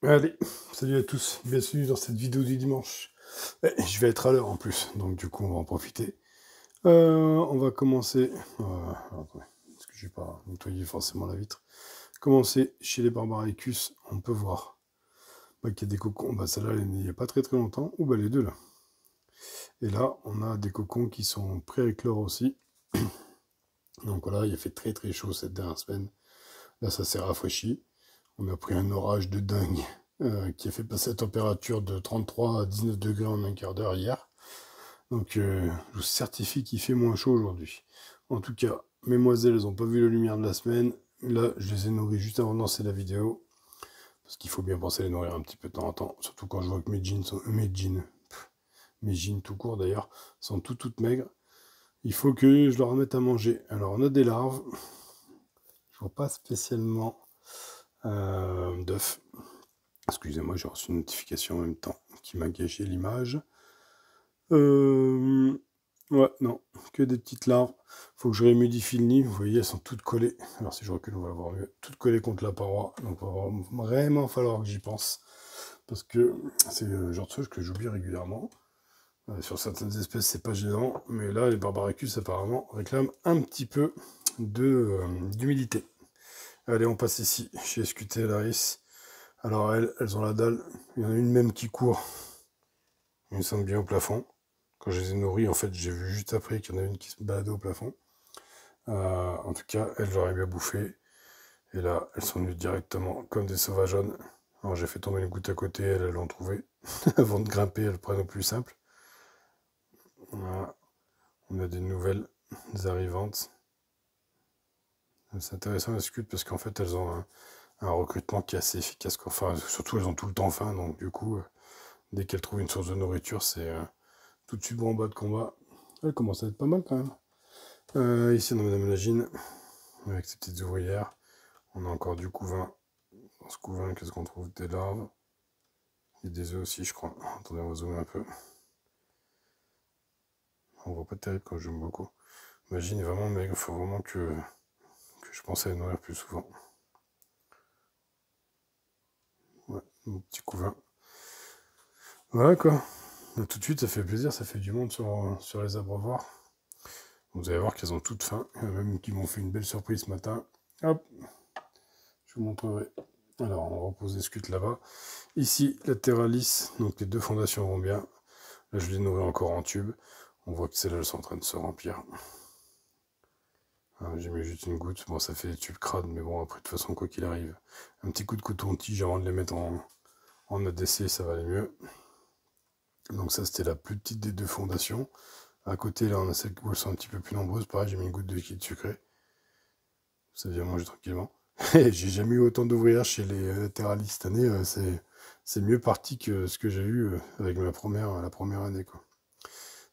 Allez, salut à tous, bienvenue dans cette vidéo du dimanche. Je vais être à l'heure en plus, donc du coup on va en profiter. On va commencer... alors, attendez, parce que j'ai pas nettoyé forcément la vitre. Commencer chez les Barbaricus, on peut voir qu'il y a des cocons. Bah celle-là, elle est née il n'y a pas très longtemps. Ou bah les deux là. Et là, on a des cocons qui sont prêts à éclore aussi. Donc voilà, il a fait très chaud cette dernière semaine. Là, ça s'est rafraîchi. On a pris un orage de dingue qui a fait passer la température de 33 à 19 degrés en un quart d'heure hier. Donc je vous certifie qu'il fait moins chaud aujourd'hui. En tout cas, mesdemoiselles, elles n'ont pas vu la lumière de la semaine. Là, je les ai nourries juste avant de lancer la vidéo. Parce qu'il faut bien penser à les nourrir un petit peu de temps en temps. Surtout quand je vois que mes jeans tout court d'ailleurs, sont toutes maigres. Il faut que je leur remette à manger. Alors on a des larves. Je vois pas spécialement d'œufs. Excusez-moi, j'ai reçu une notification en même temps qui m'a gâché l'image. Ouais, non, que des petites larves. Faut que je réhumidifie le nid. Vous voyez, elles sont toutes collées. Alors si je recule, on va voir mieux. Toutes collées contre la paroi. Donc, il va vraiment falloir que j'y pense. Parce que c'est le genre de choses que j'oublie régulièrement. Sur certaines espèces, c'est pas gênant. Mais là, les Barbaricus, apparemment, réclament un petit peu d'humidité. Allez, on passe ici, chez SQT Laris. Alors elles ont la dalle. Il y en a une même qui court. Il me semble bien au plafond. Quand je les ai nourries, en fait, j'ai vu juste après qu'il y en a une qui se baladait au plafond. En tout cas, elles, j'aurais bien bouffé. Et là, elles sont venues directement comme des sauvageonnes. Alors j'ai fait tomber une goutte à côté, elles l'ont trouvé. Avant de grimper, elles prennent au plus simple. Voilà. On a des nouvelles arrivantes. C'est intéressant la sculpte parce qu'en fait, elles ont un recrutement qui est assez efficace. Enfin, surtout, elles ont tout le temps faim. Donc du coup, dès qu'elles trouvent une source de nourriture, c'est tout de suite bon en bas de combat. Elle commence à être pas mal quand même. Ici, on a Madame Lagine, avec ses petites ouvrières. On a encore du couvain. Dans ce couvain, qu'est-ce qu'on trouve? Des larves. Et des œufs aussi, je crois. Attendez, on va zoomer un peu. On voit pas terrible quand je zoome beaucoup. Lagine est vraiment maigre. Il faut vraiment que je pense à les nourrir plus souvent. Ouais, mon petit couvain. Voilà quoi. Là, tout de suite, ça fait plaisir. Ça fait du monde sur les abreuvoirs. Vous allez voir qu'elles ont toutes faim. Il y en a même qui m'ont fait une belle surprise ce matin. Hop, je vous montrerai. Alors, on repose les scutes là-bas. Ici, latéralis, donc les deux fondations vont bien. Là, je les nourris encore en tube. On voit que celles-là, elles sont en train de se remplir. J'ai mis juste une goutte. Bon, ça fait des tubes crades, mais bon, après, de toute façon, quoi qu'il arrive, un petit coup de coton-tige avant de les mettre en ADC, ça va aller mieux. Donc ça, c'était la plus petite des deux fondations. À côté, là, on a celles où elles sont un petit peu plus nombreuses. Pareil, j'ai mis une goutte de liquide sucré. Ça vient manger tranquillement. J'ai jamais eu autant d'ouvrières chez les latéralistes cette année. C'est mieux parti que ce que j'ai eu avec la première année, quoi.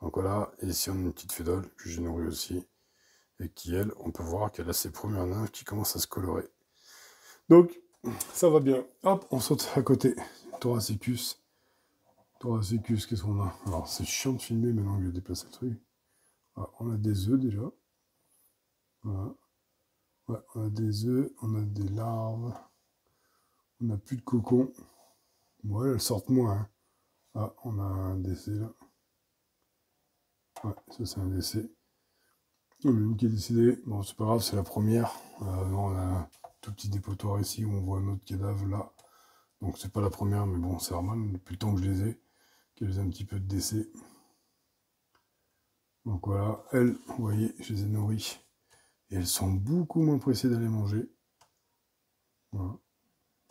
Donc voilà, et ici on a une petite fédole que j'ai nourrie aussi, et qui elle, on peut voir qu'elle a ses premières nymphes qui commencent à se colorer. Donc, ça va bien. Hop, on saute à côté. Thoracicus. Thoracicus, qu'est-ce qu'on a? Alors, c'est chiant de filmer maintenant que je déplace le truc. Ah, on a des œufs déjà. Voilà. Ouais, on a des œufs, on a des larves. On n'a plus de cocon. Ouais, elles sortent moins. Hein. Ah, on a un décès là. Ouais, ça c'est un décès. On a une qui est décédée. Bon, c'est pas grave, c'est la première. Non, on a un tout petit dépotoir ici où on voit un autre cadavre là. Donc c'est pas la première, mais bon, c'est normal. Depuis le temps que je les ai, qu'elles aient un petit peu de décès. Donc voilà, elles, vous voyez, je les ai nourries. Et elles sont beaucoup moins pressées d'aller manger. Voilà.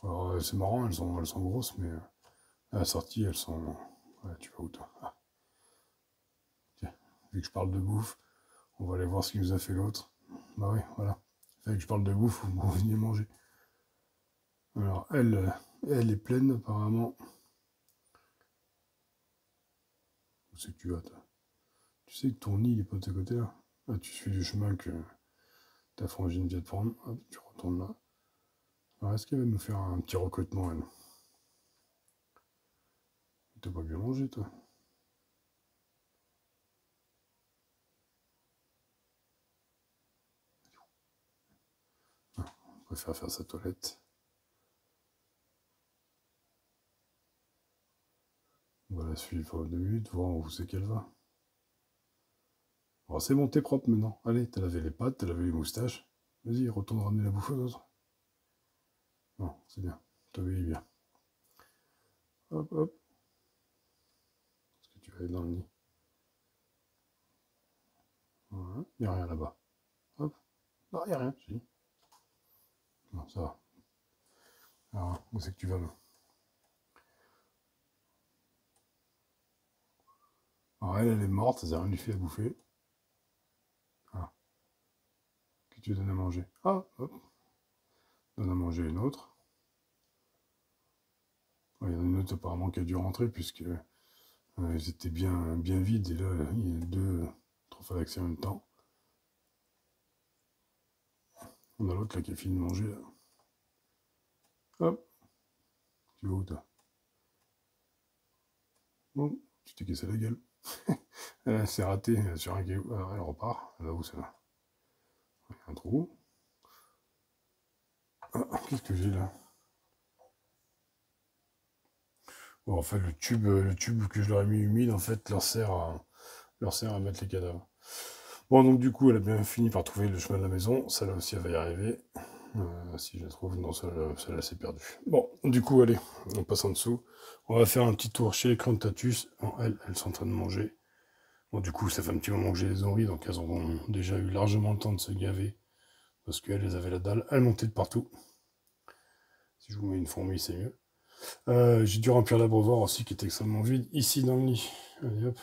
Alors c'est marrant, elles sont grosses, mais à la sortie, elles sont... Ouais, tu vas où toi? Ah, tiens, vu que je parle de bouffe, on va aller voir ce qu'il nous a fait l'autre. Bah oui, voilà. Fait que je parle de bouffe, vous venez manger. Alors, elle est pleine, apparemment. Où c'est que tu vas, toi? Tu sais que ton nid, il est pas de ce côté-là. Ah, tu suis le chemin que ta frangine vient de prendre. Hop, tu retournes là. Alors, est-ce qu'elle va nous faire un petit recrutement, elle? T'as pas bien mangé, toi? Ah, on préfère faire sa toilette. la suivre 2 minutes, voir où c'est qu'elle va. Bon, c'est bon, t'es propre maintenant. Allez, t'as lavé les pattes, t'as lavé les moustaches. Vas-y, retourne ramener la bouffe aux autres. Non, c'est bien. T'obéis bien. Hop, hop. Est-ce que tu vas aller dans le nid? Voilà. Il n'y a rien là-bas. Hop. Non, il n'y a rien. Si. Non, ça va. Alors, où c'est que tu vas, là? Alors, elle est morte, ça s'est rien lui fait à bouffer. Ah. Que tu donnes à manger? Ah, hop. Donne à manger une autre. Il y en a une autre apparemment qui a dû rentrer, puisque elles étaient bien vides, et là, il y a 3 phalanxes en même temps. On a l'autre là qui a fini de manger, là. Hop. Tu vas où, toi? Bon, tu t'es cassé la gueule. C'est raté sur un caillou. Alors, elle repart. Elle va où, celle-là? Il y a un trou. Ah, qu'est-ce que j'ai là? Bon, en fait, le tube que je leur ai mis humide, en fait, leur sert à mettre les cadavres. Bon, donc du coup, elle a bien fini par trouver le chemin de la maison. Celle-là aussi, elle va y arriver. Si je la trouve, non, celle-là, c'est perdu. Bon, du coup, allez, on passe en dessous. On va faire un petit tour chez les Crantatus. Bon, elles sont en train de manger. Bon, du coup, ça fait un petit moment que j'ai les nourris, donc elles auront déjà eu largement le temps de se gaver. Parce qu'elles avaient la dalle. Elles montaient de partout. Si je vous mets une fourmi, c'est mieux. J'ai dû remplir l'abreuvoir aussi, qui était extrêmement vide. Ici, dans le lit. Allez, hop.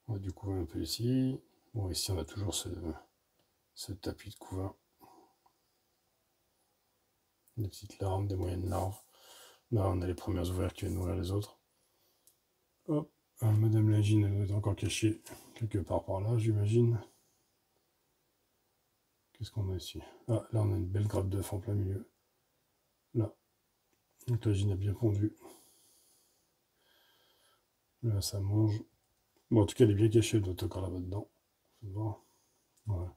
On va du coup un peu ici. Bon, ici, on a toujours ce tapis de couvain. Des petites larves, des moyennes larves. Là, on a les premières ouvrières qui viennent nourrir les autres. Hop. Madame Lagine, elle doit être encore cachée quelque part par là, j'imagine. Qu'est-ce qu'on a ici? Ah, là, on a une belle grappe d'œuf en plein milieu. Là. Donc, Lagine a bien pondu. Là, ça mange. Bon, en tout cas, elle est bien cachée, elle doit être encore là-bas dedans. Faut voir. Voilà.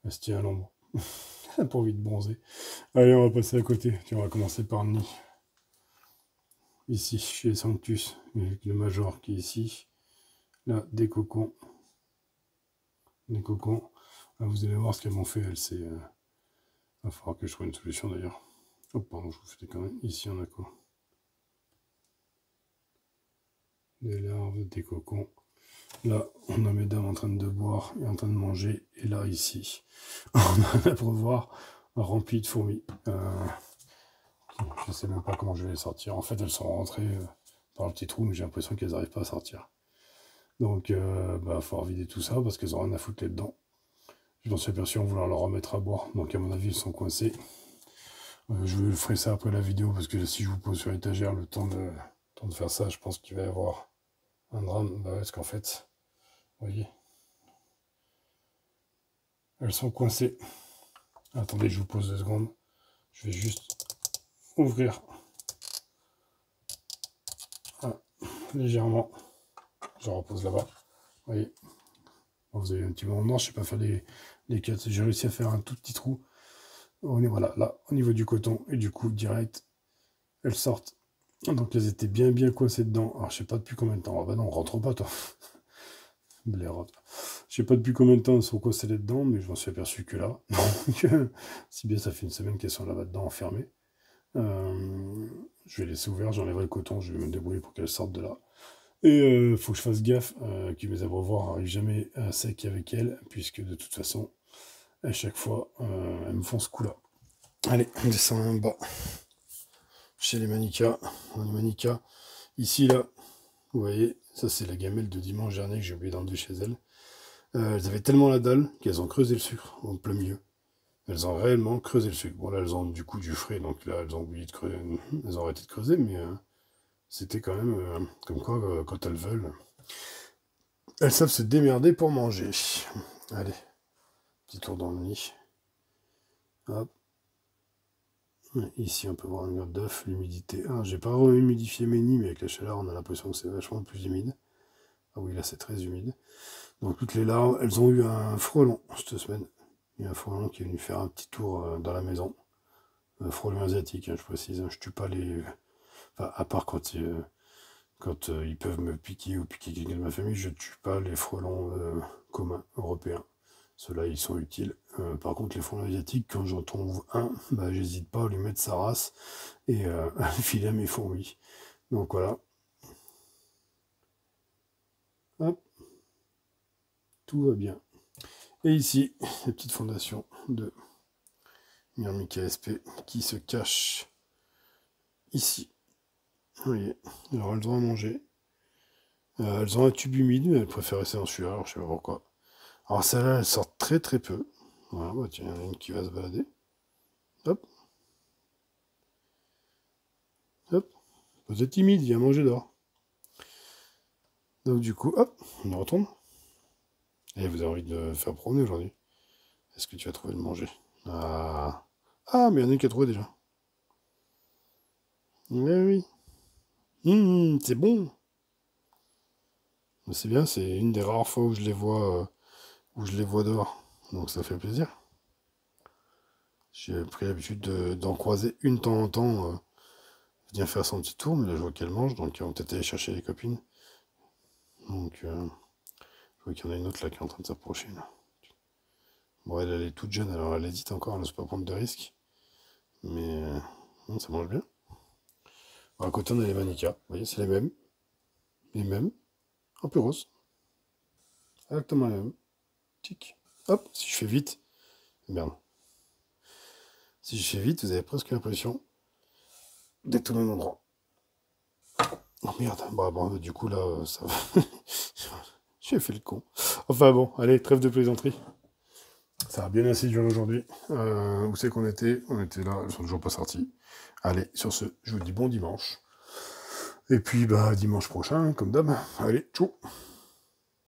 Elle se tient à l'ombre. Elle n'a pas envie de bronzer. Allez, on va passer à côté. Tiens, on va commencer par le nid. Ici, chez les Sanctus, avec le Major qui est ici. Là, des cocons. Des cocons. Là, vous allez voir ce qu'elles m'ont fait, elles. Il va falloir que je trouve une solution d'ailleurs. Oh, pardon, je vous fais des conneries. Ici, on a quoi? Des larves, des cocons. Là, on a mesdames en train de boire et en train de manger. Et là, ici, on a un abreuvoir rempli de fourmis. Je ne sais même pas comment je vais les sortir. En fait, elles sont rentrées par le petit trou, mais j'ai l'impression qu'elles n'arrivent pas à sortir. Donc, il va falloir vider tout ça parce qu'elles n'ont rien à foutre là-dedans. Je m'en suis aperçu en vouloir leur remettre à boire. Donc, à mon avis, ils sont coincés. Je ferai ça après la vidéo parce que si je vous pose sur l'étagère le temps de faire ça, je pense qu'il va y avoir un drame. Parce qu'en fait, vous voyez, elles sont coincées. Attendez, je vous pose 2 secondes. Je vais juste ouvrir légèrement. Je repose là-bas. Vous voyez, vous avez un petit moment. Non, je ne sais pas faire les 4. J'ai réussi à faire un tout petit trou. On est voilà, là, au niveau du coton. Et du coup, direct, elles sortent. Donc, elles étaient bien coincées dedans. Alors, je sais pas depuis combien de temps. Ah bah non, rentre pas, toi. Blairotte. Je sais pas depuis combien de temps elles sont coincées là-dedans, mais je m'en suis aperçu que là. Donc, si bien ça fait une semaine qu'elles sont là-dedans, enfermées. Je vais laisser ouvert, j'enlèverai le coton, je vais me débrouiller pour qu'elles sortent de là. Et faut que je fasse gaffe que mes abreuvoirs n'arrivent jamais à sec avec elles, puisque de toute façon, à chaque fois, elles me font ce coup-là. Allez, on descend en bas. Chez les Manicas. Les Manicas, ici, là, vous voyez, ça c'est la gamelle de dimanche dernier que j'ai oublié d'enlever chez elles. Elles avaient tellement la dalle qu'elles ont creusé le sucre en plein milieu. Elles ont réellement creusé le sucre. Bon, là, elles ont du coup du frais, donc là, elles ont oublié de creuser. Elles ont arrêté de creuser, mais c'était quand même comme quoi, quand elles veulent, elles savent se démerder pour manger. Allez, petit tour dans le nid. Hop. Ici, on peut voir une grappe d'œuf, l'humidité. Ah, j'ai pas rehumidifié mes nids, mais avec la chaleur, on a l'impression que c'est vachement plus humide. Ah oui, là, c'est très humide. Donc, toutes les larves, elles ont eu un frelon cette semaine. Il y a un frelon qui est venu faire un petit tour dans la maison. Un frelon asiatique, hein, je précise. Je tue pas les... Enfin, à part quand Quand ils peuvent me piquer ou piquer quelqu'un de ma famille, je tue pas les frelons communs européens. Ceux-là, ils sont utiles. Par contre, les frelons asiatiques, quand j'en trouve un, bah, j'hésite pas à lui mettre sa race et à filer à mes fourmis. Donc voilà. Hop. Tout va bien. Et ici, la petite fondation de Myrmica SP qui se cache ici. Vous voyez, alors elles ont à manger. Elles ont un tube humide, mais elles préfèrent rester dans celui-là, alors je sais pas pourquoi. Alors celle-là, elle sort très très peu. Voilà, bah tiens, il y en a une qui va se balader. Hop. Hop. Vous êtes timide, viens manger dehors. Donc du coup, hop, on y retourne. Et vous avez envie de le faire promener aujourd'hui. Est-ce que tu vas trouver le manger? Ah. Ah, mais il y en a une qui a trouvé déjà. Mais oui. C'est bon. C'est bien, c'est une des rares fois où je les vois dehors. Donc ça fait plaisir. J'ai pris l'habitude d'en croiser une de temps en temps. Vient faire son petit tour, mais là je vois qu'elle mange, donc on va peut-être aller chercher les copines. Donc je vois qu'il y en a une autre là qui est en train de s'approcher. Bon, elle est toute jeune, alors elle hésite encore, elle n'ose pas prendre de risques. Mais non, ça mange bien. Bon, à côté on a les Manica, vous voyez, c'est les mêmes. Les mêmes. Un peu rose. Exactement les mêmes. Tic. Hop, si je fais vite. Merde. Si je fais vite, vous avez presque l'impression d'être au même endroit. Oh merde, bon, du coup là, ça va. J'ai fait le con. Enfin bon, allez, trêve de plaisanterie. Ça a bien assez duré aujourd'hui. Où c'est qu'on était? On était là, ils sont toujours pas sortis. Allez, sur ce, je vous dis bon dimanche. Et puis, bah, dimanche prochain, comme d'hab. Allez, ciao!